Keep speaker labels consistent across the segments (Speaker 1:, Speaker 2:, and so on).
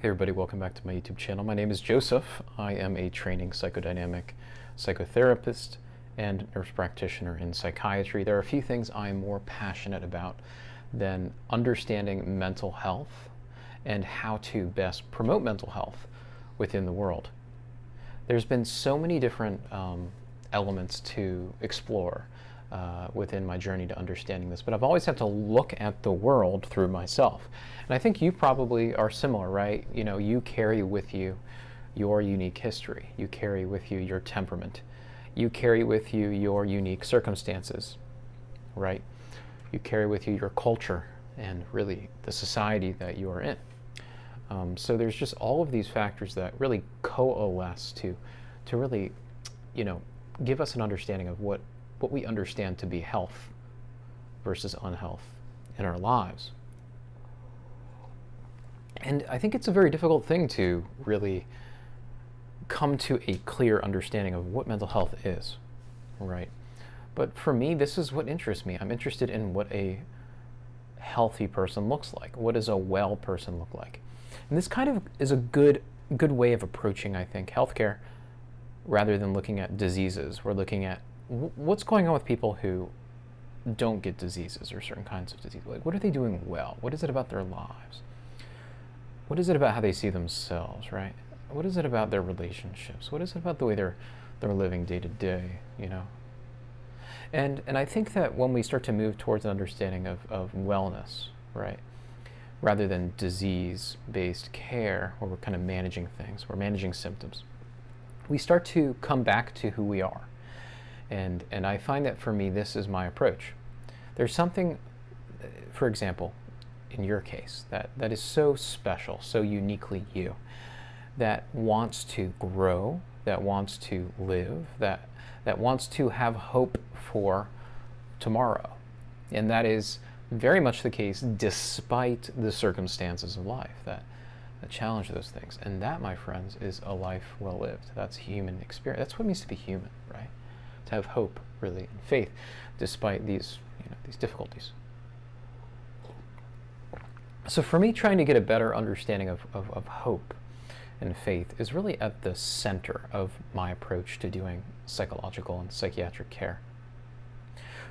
Speaker 1: Hey everybody, welcome back to my YouTube channel. My name is Joseph. I am a training psychodynamic psychotherapist and nurse practitioner in psychiatry. There are a few things I'm more passionate about than understanding mental health and how to best promote mental health within the world. There's been so many different elements to explore within my journey to understanding this, but I've always had to look at the world through myself. And I think you probably are similar, right? You know, you carry with you your unique history. You carry with you your temperament. You carry with you your unique circumstances, right? You carry with you your culture and really the society that you are in. So there's just all of these factors that really coalesce to really, you know, give us an understanding of what we understand to be health versus unhealth in our lives. And I think it's a very difficult thing to really come to a clear understanding of what mental health is, right? But for me, this is what interests me. I'm interested in what a healthy person looks like. What does a well person look like? And this kind of is a good way of approaching, I think, healthcare rather than looking at diseases. We're looking at what's going on with people who don't get diseases or certain kinds of disease. Like, what are they doing well? What is it about their lives? What is it about how they see themselves, right? What is it about their relationships? What is it about the way they're living day to day, you know? And I think that when we start to move towards an understanding of wellness, right, rather than disease-based care, where we're kind of managing things, we're managing symptoms, we start to come back to who we are. And I find that for me, this is my approach. There's something, for example, in your case, that is so special, so uniquely you, that wants to grow, that wants to live, that wants to have hope for tomorrow. And that is very much the case despite the circumstances of life that challenge those things. And that, my friends, is a life well lived. That's human experience. That's what it means to be human, right? To have hope, really, and faith, despite these difficulties. So for me, trying to get a better understanding of hope and faith is really at the center of my approach to doing psychological and psychiatric care.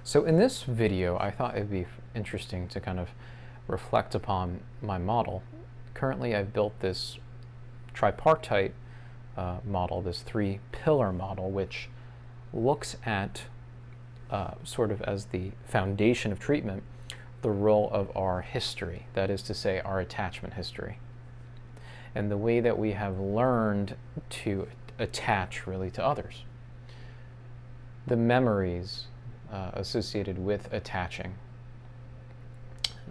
Speaker 1: So in this video, I thought it'd be interesting to kind of reflect upon my model. Currently, I've built this tripartite model, this three-pillar model, which looks at sort of as the foundation of treatment, the role of our history, that is to say, our attachment history, and the way that we have learned to attach really to others. The memories associated with attaching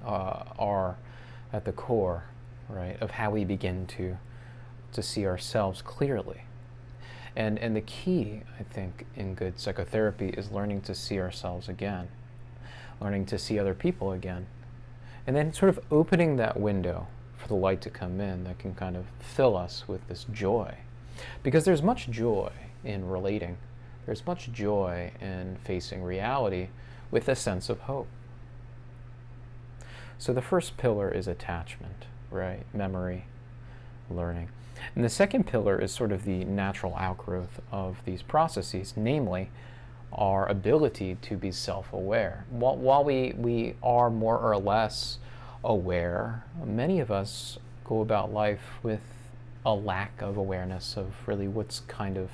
Speaker 1: are at the core, right, of how we begin to see ourselves clearly. And the key, I think, in good psychotherapy is learning to see ourselves again, learning to see other people again, and then sort of opening that window for the light to come in that can kind of fill us with this joy. Because there's much joy in relating. There's much joy in facing reality with a sense of hope. So the first pillar is attachment, right? Memory, learning. And the second pillar is sort of the natural outgrowth of these processes, namely our ability to be self-aware. While we are more or less aware, many of us go about life with a lack of awareness of really what's kind of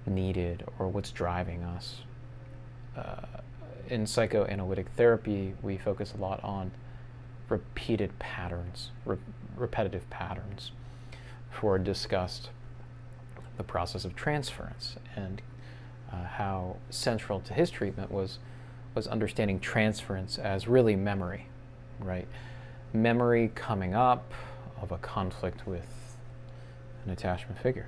Speaker 1: needed or what's driving us. In psychoanalytic therapy, we focus a lot on repeated patterns, repetitive patterns. Ford discussed the process of transference and how central to his treatment was understanding transference as really memory, right? Memory coming up of a conflict with an attachment figure.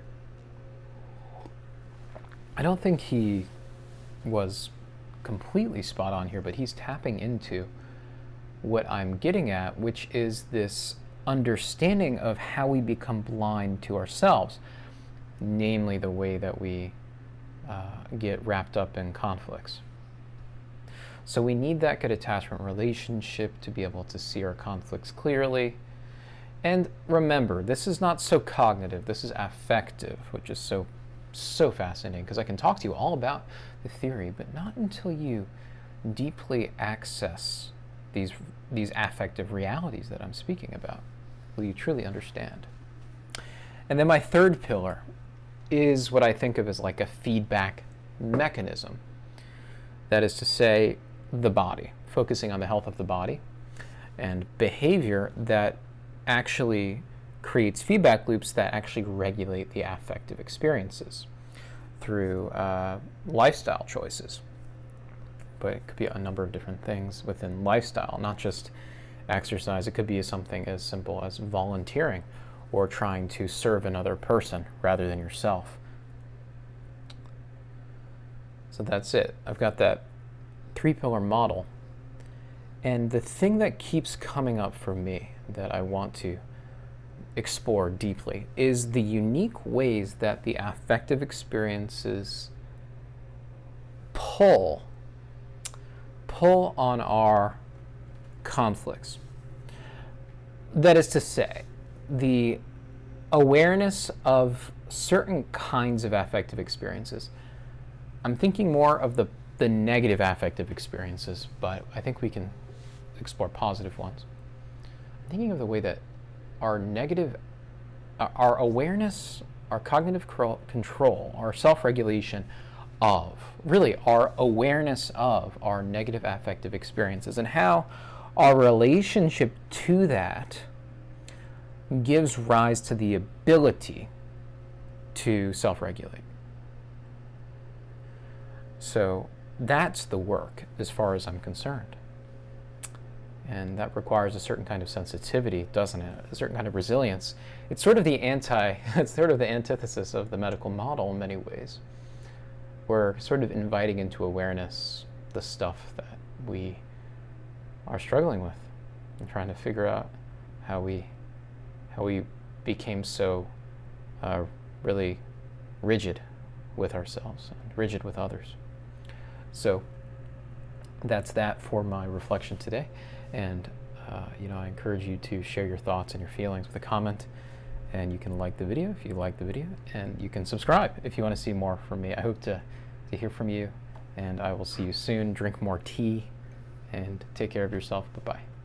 Speaker 1: I don't think he was completely spot on here, but he's tapping into what I'm getting at, which is this understanding of how we become blind to ourselves, namely the way that we get wrapped up in conflicts. So we need that good attachment relationship to be able to see our conflicts clearly And remember, this is not so cognitive, this is affective, which is so fascinating, because I can talk to you all about the theory, but not until you deeply access these affective realities that I'm speaking about will you truly understand. And then my third pillar is what I think of as like a feedback mechanism. That is to say, the body, focusing on the health of the body and behavior that actually creates feedback loops that actually regulate the affective experiences through lifestyle choices. But it could be a number of different things within lifestyle, not just exercise. It could be something as simple as volunteering or trying to serve another person rather than yourself. So that's it. I've got that 3-pillar model. And the thing that keeps coming up for me that I want to explore deeply is the unique ways that the affective experiences pull on our conflicts. That is to say, the awareness of certain kinds of affective experiences. I'm thinking more of the negative affective experiences, but I think we can explore positive ones. I'm thinking of the way that our awareness, our cognitive control, our self-regulation of, really our awareness of our negative affective experiences and how our relationship to that gives rise to the ability to self-regulate. So that's the work as far as I'm concerned. And that requires a certain kind of sensitivity, doesn't it? A certain kind of resilience. It's sort of the antithesis of the medical model in many ways. We're sort of inviting into awareness the stuff that we are struggling with and trying to figure out how we became so really rigid with ourselves and rigid with others. So that's that for my reflection today. And I encourage you to share your thoughts and your feelings with a comment. And you can like the video if you like the video, and you can subscribe if you want to see more from me. I hope to hear from you, and I will see you soon. Drink more tea, and take care of yourself. Bye-bye.